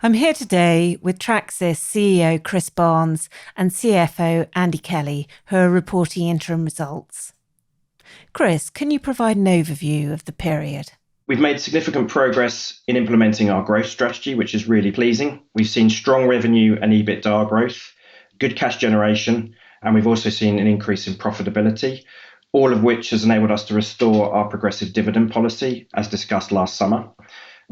I'm here today with Tracsis CEO Chris Barnes and CFO Andy Kelly, who are reporting interim results. Chris, can you provide an overview of the period? We've made significant progress in implementing our growth strategy, which is really pleasing. We've seen strong revenue and EBITDA growth, good cash generation, and we've also seen an increase in profitability, all of which has enabled us to restore our progressive dividend policy, as discussed last summer.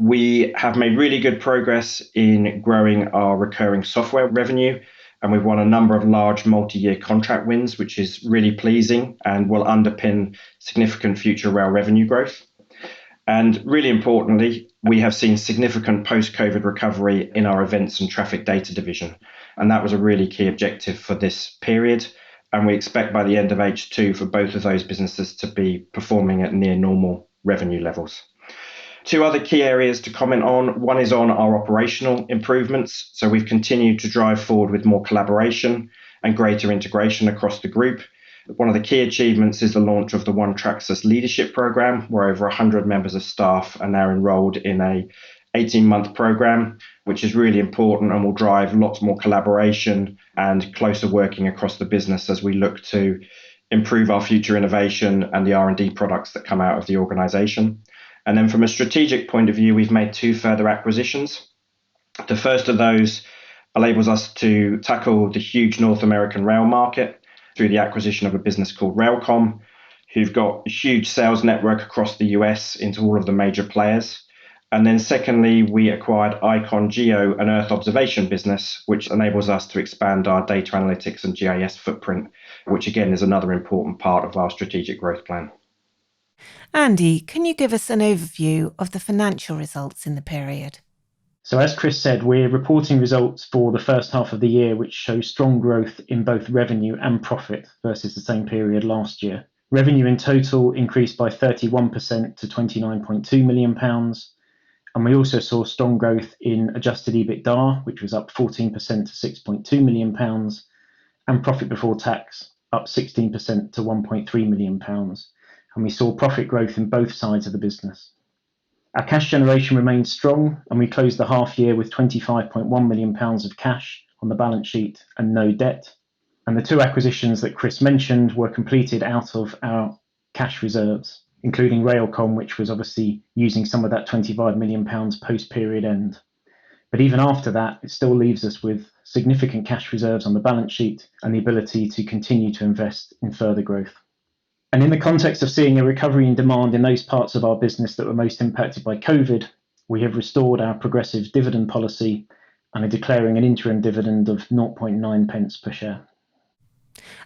We have made really good progress in growing our recurring software revenue, and we've won a number of large multi-year contract wins, which is really pleasing and will underpin significant future rail revenue growth. And really importantly, we have seen significant post-COVID recovery in our events and traffic data division. And that was a really key objective for this period. And we expect by the end of H2 for both of those businesses to be performing at near normal revenue levels. Two other key areas to comment on. One is on our operational improvements. So we've continued to drive forward with more collaboration and greater integration across the group. One of the key achievements is the launch of the One Tracsis leadership program, where over 100 members of staff are now enrolled in a 18-month program, which is really important and will drive lots more collaboration and closer working across the business as we look to improve our future innovation and the R&D products that come out of the organisation. And then from a strategic point of view, we've made two further acquisitions. The first of those enables us to tackle the huge North American rail market through the acquisition of a business called Comm, who've got a huge sales network across the US into all of the major players. And then secondly, we acquired Icon Geo, an Earth observation business, which enables us to expand our data analytics and GIS footprint, which again is another important part of our strategic growth plan. Andy, can you give us an overview of the financial results in the period? So as Chris said, we're reporting results for the first half of the year, which show strong growth in both revenue and profit versus the same period last year. Revenue in total increased by 31% to £29.2 million. And we also saw strong growth in adjusted EBITDA, which was up 14% to £6.2 million, and profit before tax up 16% to £1.3 million. And we saw profit growth in both sides of the business. Our cash generation remained strong, and we closed the half year with £25.1 million of cash on the balance sheet and no debt. And the two acquisitions that Chris mentioned were completed out of our cash reserves, including Comm, which was obviously using some of that £25 million post-period end. But even after that, it still leaves us with significant cash reserves on the balance sheet and the ability to continue to invest in further growth. And in the context of seeing a recovery in demand in those parts of our business that were most impacted by COVID, we have restored our progressive dividend policy and are declaring an interim dividend of 0.9 pence per share.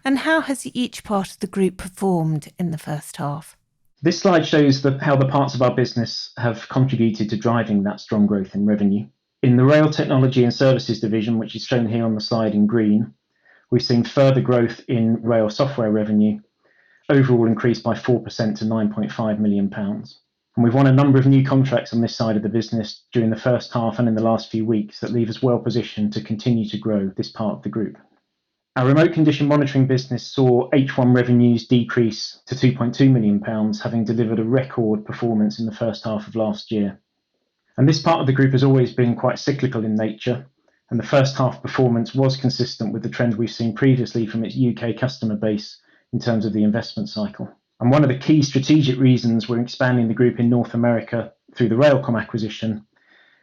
And how has each part of the group performed in the first half? This slide shows how the parts of our business have contributed to driving that strong growth in revenue. In the Rail Technology and Services division, which is shown here on the slide in green, we've seen further growth in rail software revenue, overall increased by 4% to £9.5 million. And we've won a number of new contracts on this side of the business during the first half and in the last few weeks that leave us well positioned to continue to grow this part of the group. Our remote condition monitoring business saw H1 revenues decrease to £2.2 million, having delivered a record performance in the first half of last year. And this part of the group has always been quite cyclical in nature, and the first half performance was consistent with the trend we've seen previously from its UK customer base in terms of the investment cycle. And one of the key strategic reasons we're expanding the group in North America through the Comm acquisition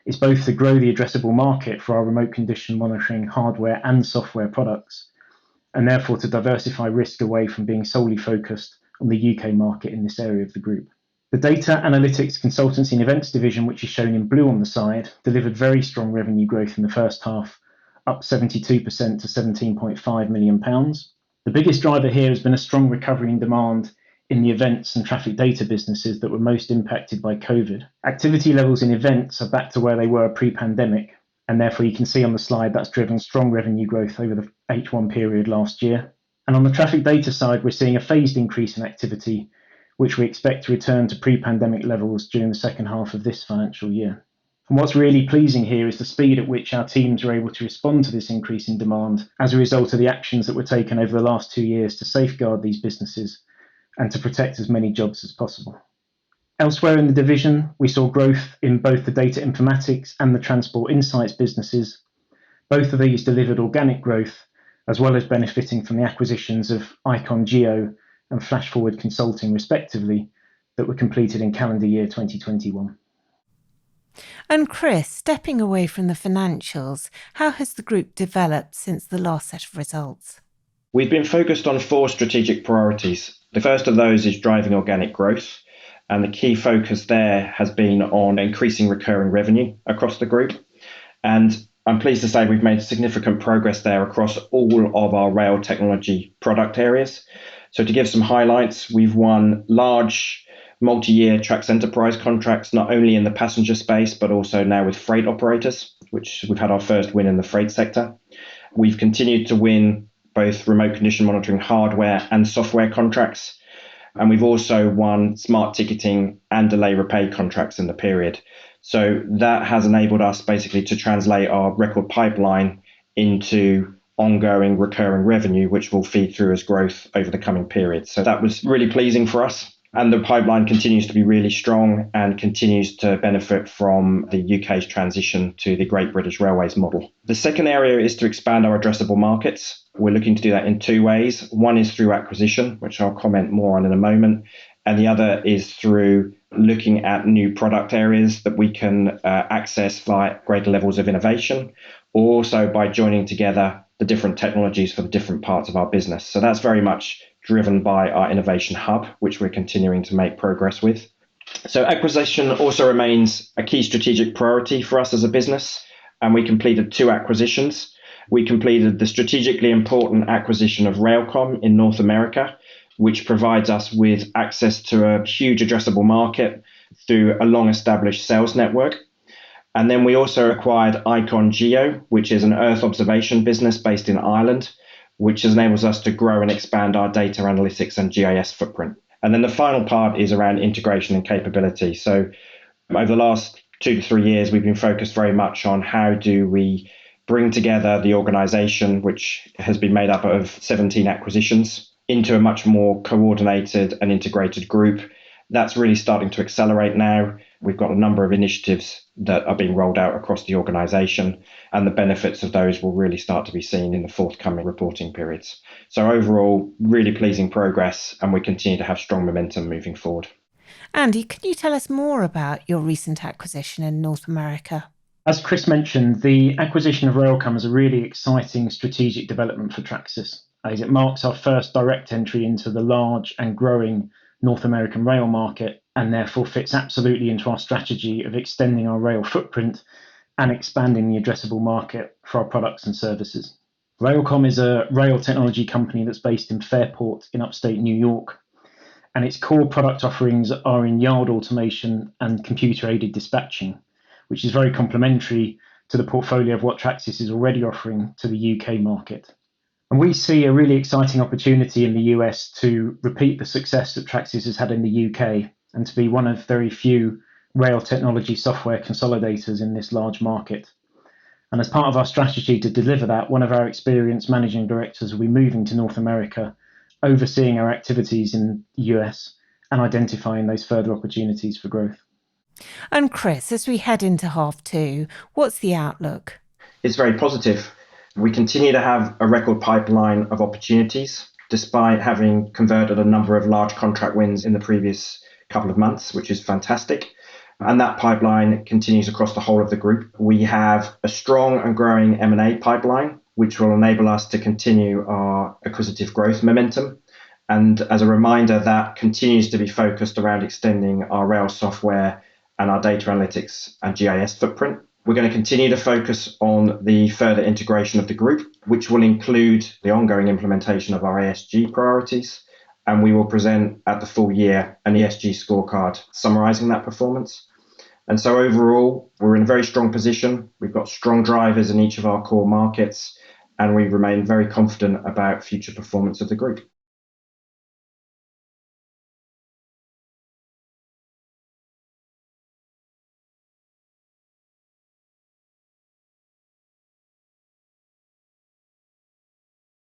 is both to grow the addressable market for our remote condition monitoring hardware and software products, and therefore to diversify risk away from being solely focused on the UK market in this area of the group. The Data Analytics, Consultancy and Events division, which is shown in blue on the side, delivered very strong revenue growth in the first half, up 72% to £17.5 million. The biggest driver here has been a strong recovery in demand in the events and traffic data businesses that were most impacted by COVID. Activity levels in events are back to where they were pre-pandemic, and therefore you can see on the slide that's driven strong revenue growth over the H1 period last year. And on the traffic data side, we're seeing a phased increase in activity, which we expect to return to pre-pandemic levels during the second half of this financial year. And what's really pleasing here is the speed at which our teams are able to respond to this increase in demand as a result of the actions that were taken over the last 2 years to safeguard these businesses and to protect as many jobs as possible. Elsewhere in the division, we saw growth in both the data informatics and the transport insights businesses. Both of these delivered organic growth, as well as benefiting from the acquisitions of Icon Geo and Flash Forward Consulting, respectively, that were completed in calendar year 2021. And Chris, stepping away from the financials, how has the group developed since the last set of results? We've been focused on 4 strategic priorities. The first of those is driving organic growth, and the key focus there has been on increasing recurring revenue across the group. And I'm pleased to say we've made significant progress there across all of our rail technology product areas. So to give some highlights, we've won large multi-year Tracsis enterprise contracts, not only in the passenger space, but also now with freight operators, which we've had our first win in the freight sector. We've continued to win both remote condition monitoring hardware and software contracts. And we've also won smart ticketing and delay repay contracts in the period. So that has enabled us basically to translate our record pipeline into ongoing recurring revenue, which will feed through as growth over the coming period. So that was really pleasing for us. And the pipeline continues to be really strong and continues to benefit from the UK's transition to the Great British Railways model. The second area is to expand our addressable markets. We're looking to do that in 2 ways. One is through acquisition, which I'll comment more on in a moment. And the other is through looking at new product areas that we can access via greater levels of innovation, or also by joining together the different technologies for the different parts of our business. So that's very much driven by our innovation hub, which we're continuing to make progress with. So acquisition also remains a key strategic priority for us as a business, and we completed 2 acquisitions. We completed the strategically important acquisition of Comm in North America, which provides us with access to a huge addressable market through a long-established sales network. And then we also acquired Icon Geo, which is an Earth observation business based in Ireland, which enables us to grow and expand our data analytics and GIS footprint. And then the final part is around integration and capability. So over the last 2 to 3 years, we've been focused very much on how do we bring together the organization, which has been made up of 17 acquisitions, into a much more coordinated and integrated group. That's really starting to accelerate now. We've got a number of initiatives that are being rolled out across the organization, and the benefits of those will really start to be seen in the forthcoming reporting periods. So overall, really pleasing progress, and we continue to have strong momentum moving forward. Andy, can you tell us more about your recent acquisition in North America? As Chris mentioned, the acquisition of Railcom is a really exciting strategic development for Tracsis, as it marks our first direct entry into the large and growing North American rail market, and therefore fits absolutely into our strategy of extending our rail footprint and expanding the addressable market for our products and services. Railcom is a rail technology company that's based in Fairport in upstate New York, and its core product offerings are in yard automation and computer-aided dispatching, which is very complementary to the portfolio of what Tracsis is already offering to the UK market. And we see a really exciting opportunity in the US to repeat the success that Tracsis has had in the UK and to be one of very few rail technology software consolidators in this large market. And as part of our strategy to deliver that, one of our experienced managing directors will be moving to North America, overseeing our activities in the US and identifying those further opportunities for growth. And Chris, as we head into H2, what's the outlook? It's very positive. We continue to have a record pipeline of opportunities, despite having converted a number of large contract wins in the previous couple of months, which is fantastic. And that pipeline continues across the whole of the group. We have a strong and growing M&A pipeline, which will enable us to continue our acquisitive growth momentum. And as a reminder, that continues to be focused around extending our rail software and our data analytics and GIS footprint. We're going to continue to focus on the further integration of the group, which will include the ongoing implementation of our ESG priorities. And we will present at the full year an ESG scorecard summarising that performance. And so overall, we're in a very strong position. We've got strong drivers in each of our core markets, and we remain very confident about future performance of the group.